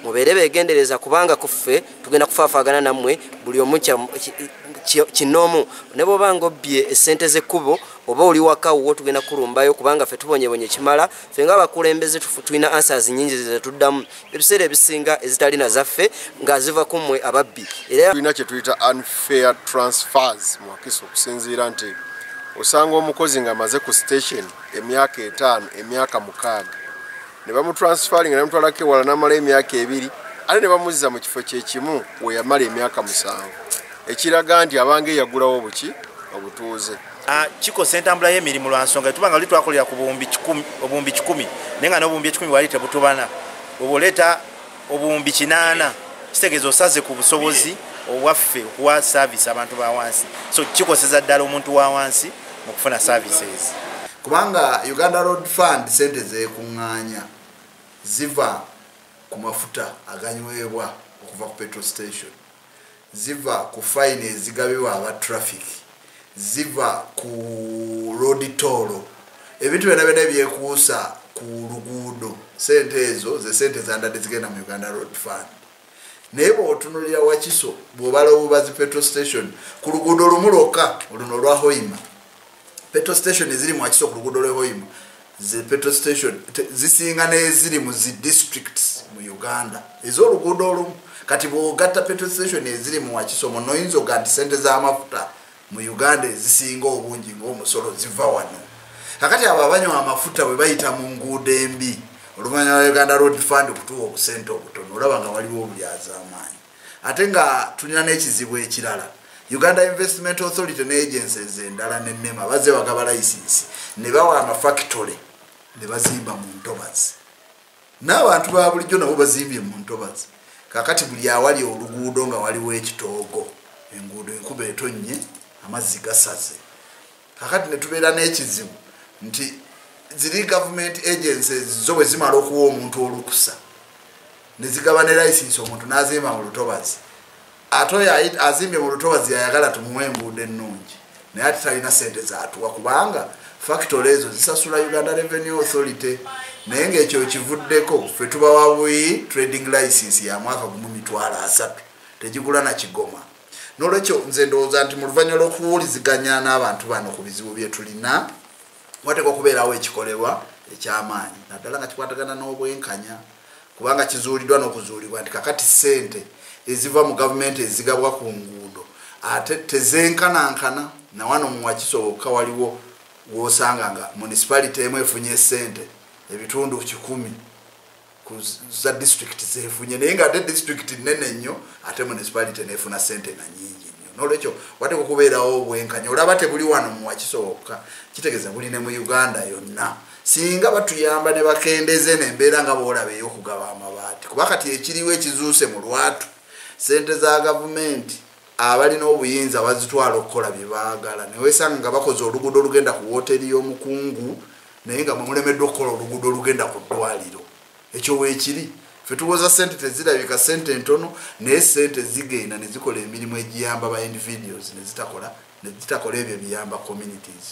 mubeere beegendereza kubanga kuffe tugenda kufaafagana nammwe buli omu kinoomu ne bwoba ng'obbye essente z'ekkubo oba oli waka wo tugenda kulumbayo kubanga ffe tubonyebonye kimala ffe ng'abakulembeze tulina answers nnyingi ze tuddamu ebiseera ebisinga ezitalina zaffe nga ziva ku mmwe ababbi. Era tulina kye tuyita unfair transfers mu Wakiso okusinziira nti osanga omukozi ng'amaze ku station emyaka 5 emyaka 6 ne bamutransfering ne bamutwalako ewala n'amala emyaka 2 ate ne bamuzza mu kifo kyekimu we yamala emyaka 7 ekiraga nti abange yagulawo buki obutuuze. Kikosa entambula y'emirimu lwa nsonga tubanga luli twakolera ku buwumbi 10 naye nga n'obuwumbi 10 wali tebutubana oboleeta obuwumbi 8 kitegeeza osaze ku busobozi obwaffe okuwa service abantu ba wansi so kikoseza ddala omuntu wa wansi mu kufuna services kubanga Uganda Road Fund sente zeekuŋŋaanya ziva ku mafuta aganyweebwa okuva ku petrol station, ziva ku fine ezigabibwa aba traffic, ziva ku road toll, ebintu byonna byonna byekuusa ku luguudo. Sente ezo ze sente zandadde zigenda mu Uganda Road Fund. Naye bw'otunuulira Wakiso bw'obala obubazi petrol station ku luguudo lumu lwokka oluno lwa Hoima, petrol station eziri mu Wakiso ku luguudo lwa Hoima ze petrol station zisinga n'eziri mu zi districts mu Uganda ez'oluguudo olumu. Kati bw'ogatta petrol station eziri mu Wakiso muno oyinza oga nti sente z'amafuta mu Uganda ezisinga obungi ng'omusolo ziva wano. Kakati abo abanywa amafuta bwe bayita mu nguudo embi oluvanyuma lwa Uganda Road Fund okutuwa obusente obutono olaba nga waliwo obulyaz'amaanyi. Ate nga tulina n'ekizibu ekirala, Uganda Investment Authority n'agencies endala n'ennema bazze bagaba layisinsi ne bawa amafactory ne bazimba mu ntobazi. N'abantu ba bulijjo nabo bazimbye mu ntobazi. Kakati buli awali oluguudo nga waliwo ekitoogo, enguudo enkuba etonnye, amazzi gasaze. Kakati ne tubeera n'ekizibu nti ziri government agencies zo bwe zimala okuwa omuntu olukusa ne zigaba ne license omuntu n'azimba mu lutobazi. Ate oyo azimbye mu lutobazi yayagala tumuwe enguudo ennungi naye ate talina sente z'atuwa kubanga factory ezo zisasula Uganda Revenue Authority. Naye ng'ekyo kivuddeko ffe tubawa bwi trading license ya mwaka gumu mitwalo 3 tegigula na Kigoma. N'olwekyo nze ndowooza nti mu luvannyuma lw'okuwuliziganya n'abantu bano ku bizibu bye tulina wateekwa okubeerawo ekikolebwa eky'amaanyi naddala nga kikwatagana n'obwenkanya kubanga kizuuliddwa n'okuzuulibwa nti kakati ssente eziva mu gavumenti ezigabwa ku nguudo ate tezenkanankana na wano mu Wakiso wokka waliwo w'osanga nga municipality emu efunye ssente ebitundu 10 za district zefunye naye nga ate district nnene nnyo ate municipality neefuna ssente na nnyingi nnyo. N'olwekyo wateekwa okubeerawo obwenkanya. Olaba tebuli wano mu Wakiso wokka kitegeeza buli ne mu Uganda yonna. Singa batuyamba ne bakendeze n'embeera nga boolaba ey'okugaba amabaati kuba kati ekiriwo ekizuuse mu lwatu ssente za gavumenti abalina obuyinza bazitwala okukola bye baagala ne weesanga nga bakoze oluguudo olugenda ku wooteri y'omukungu naye nga mulemeddwa okukola oluguudo olugenda ku ddwaliro. Ekyo weekiri ffe tuwoza ssente tezirabika ssente ntono naye ssente zigenda ne zikola emirimu egiyamba ba individuals ne zitakola ebyo biyamba communities.